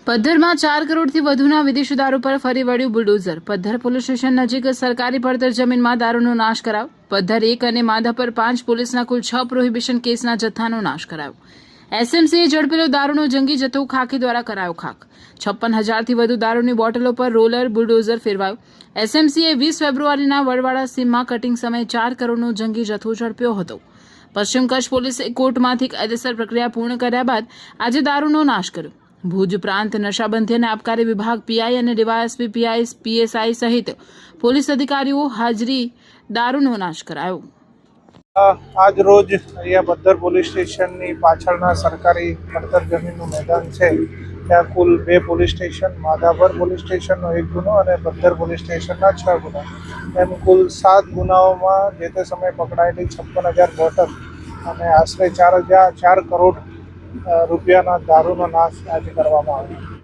પદ્ધરમાં 4 કરોડથી વધુના વિદેશી દારૂ પર ફરી વળ્યું બુલડોઝર। પદ્ધર પોલીસ સ્ટેશન નજીક સરકારી પડતર જમીનમાં દારૂનો નાશ કરાયો। પદ્ધર 1 અને માધાપર 5 પોલીસના કુલ 6 પ્રોહિબિશન કેસના જથ્થાનો નાશ કરાયો। એસએમસીએ ઝડપેલો દારૂનો જંગી જથ્થો ખાકી દ્વારા કરાયો ખાક। 56,000થી વધુ દારૂની બોટલો પર રોલર બુલડોઝર ફેરવાયું। એસએમસીએ 20 ફેબ્રુઆરીના વડવાડા સીમમાં કટિંગ સમયે 4 કરોડનો જંગી જથ્થો ઝડપ્યો હતો। પશ્ચિમ કચ્છ પોલીસે કોર્ટમાંથી કાયદેસર પ્રક્રિયા પૂર્ણ કર્યા બાદ આજે દારૂનો નાશ કર્યો। ભુજ પ્રાંત નશાબંધી અને આબકારી વિભાગ પીઆઈ અને ડીવાયએસપી પીઆઈ પીએસઆઈ સહિત પોલીસ અધિકારીઓ હાજરી દારૂનો નાશ કરાયો। આજ રોજ અહીંયા પદ્ધર પોલીસ સ્ટેશનની પાછળના સરકારી પડતર જમીનનું મેદાન છે ત્યાં કુલ 2 પોલીસ સ્ટેશન, માધાપર પોલીસ સ્ટેશનનો 1 ગુનો અને પદ્ધર પોલીસ સ્ટેશનના 6 ગુના, એમ કુલ 7 ગુનાઓમાં જે તે સમયે પકડાયેલી 56,000 બોટલ અને આશરે 4 કરોડ રૂપિયાના દારૂનો નાશ આજે કરવામાં આવ્યો।